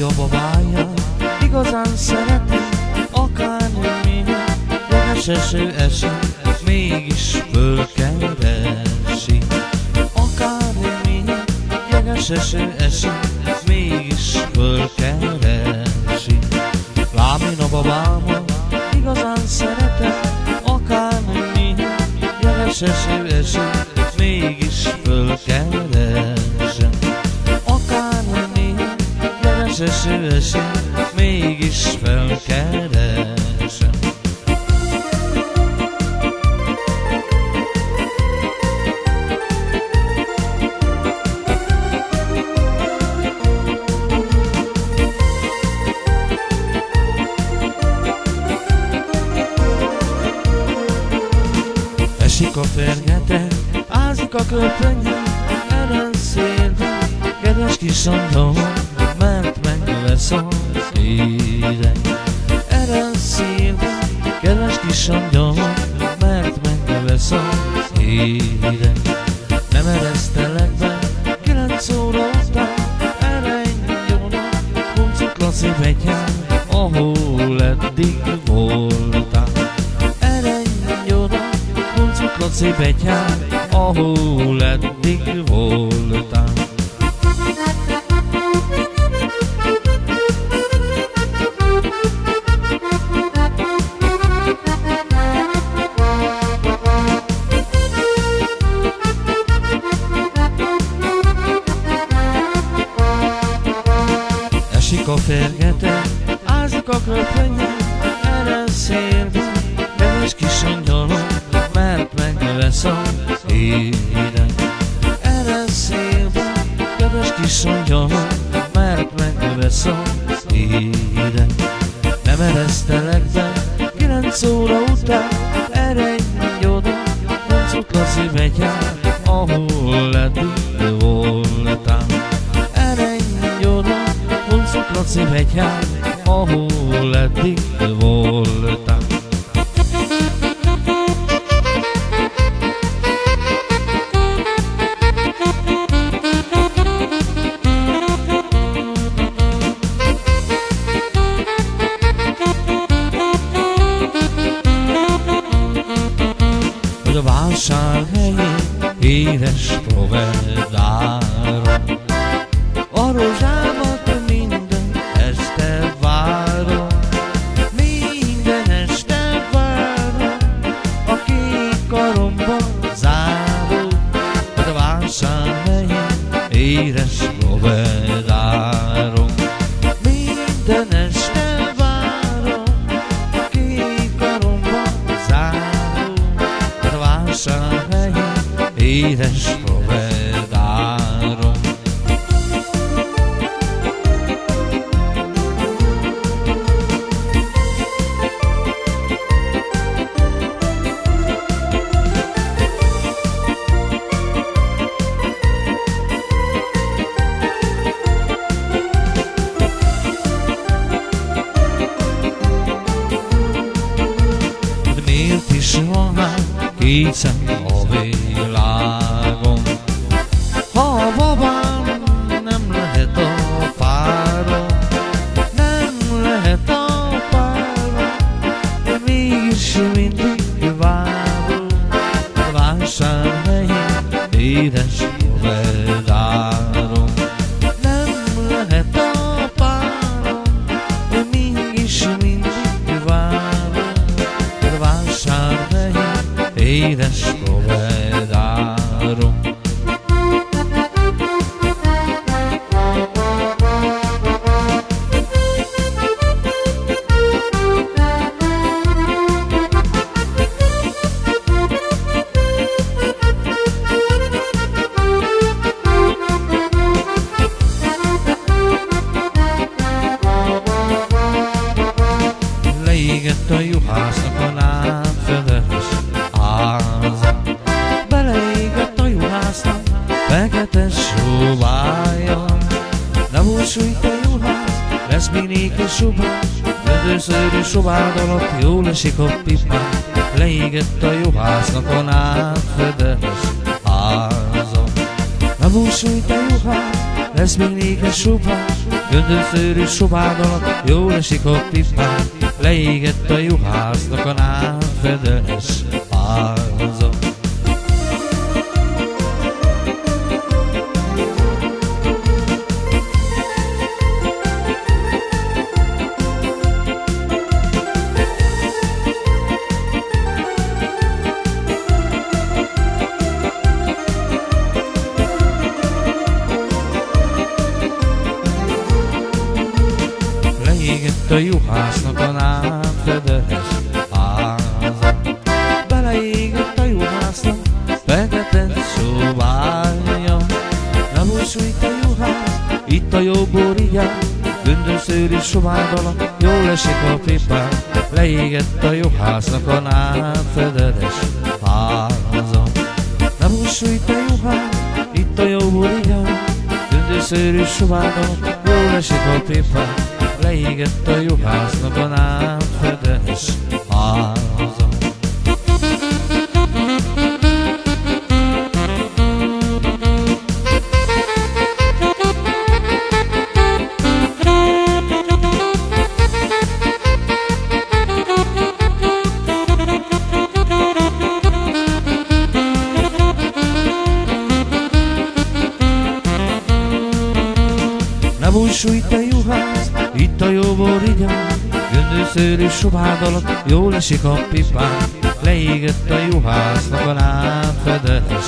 a babája, igazán szereti, akármilyen jeges eső esik, mégis fölkeresi. Akármilyen jeges eső esik, mégis fölkeresi. Lám én a babámat igazán szeretem, akármilyen jeges eső esik, mégis fölkeresem. Akármilyen jeges eső esik, mégis felkeresem. Esik a fergete, ázik a köpönyön, ellen szélben, kedves kis angyalom, mert megvesz az élet. Ellen szélben, kedves kis angyalom, mert megvesz az élet. Nem eresztelek be, 9 óra után, eredj oda, Huncutla szívegyház, ahol eddig voltál. Huncutla szívegyház, ahol eddig voltál. Esik a fergete, ázik a köpönyön, ellen szélben, kedves kis angyalom, mert megvesz az élet. Erre szélben, kedves kis angyalom, mert megvesz az élet. Nem eresztelek be, 9 óra után, eredj oda, Huncutla szívegyház, ahol eddig voltál. Eredj oda, Huncutla szívegyház, ahol eddig voltál. Hogy a vásárhelyen édes provedáron a rózsámat minden este várom, minden este várom, a kék karomba zárom. Hogy a vásárhelyen édes provedáron minden este várom, a kék karomba zárom. A vásárhelyen édes provedárom. De miért is van hát kétszer a világon, ha a babám nem lehet a párom, nem lehet a párom, de mégis mindig várom. A vásárhelyen édes provedáron nem lehet a párom, de mégis mindig várom. A vásárhelyen édes provedárom. Leégett a juhásznak a lábfedes áza, beleégett a juhásznak fekete sóbája. Ne búsulj te juhász, lesz még néked sobád, gödörszörű sobád alatt jól esik a pipán. Leégett a juhásznak a lábfedes áza. Ne búsulj te juhász, lesz még néked sobád, göndörszőrű sobád alatt jól esik a pipán, leégett a juhásznak a námfedes háza. Leégett a juhásznak a námfedes háza. Beleégett a juhásznak fekete szobája. Nem búsulj te juhász, itt a jó borigyán, göndörszőrű sobád alatt jól esik a pipán, leégett a juhásznak a námfedes háza. Nem búsulj te juhász, itt a jó borigyán, göndörszőrű sobád alatt jól esik a pipán, leégett a juhásznak a námfedes háza. Ne búsulj te juhász, itt a jó borigyán, göndörszőrű sobád alatt jól esik a pipán, leégett a juhásznak a námfedes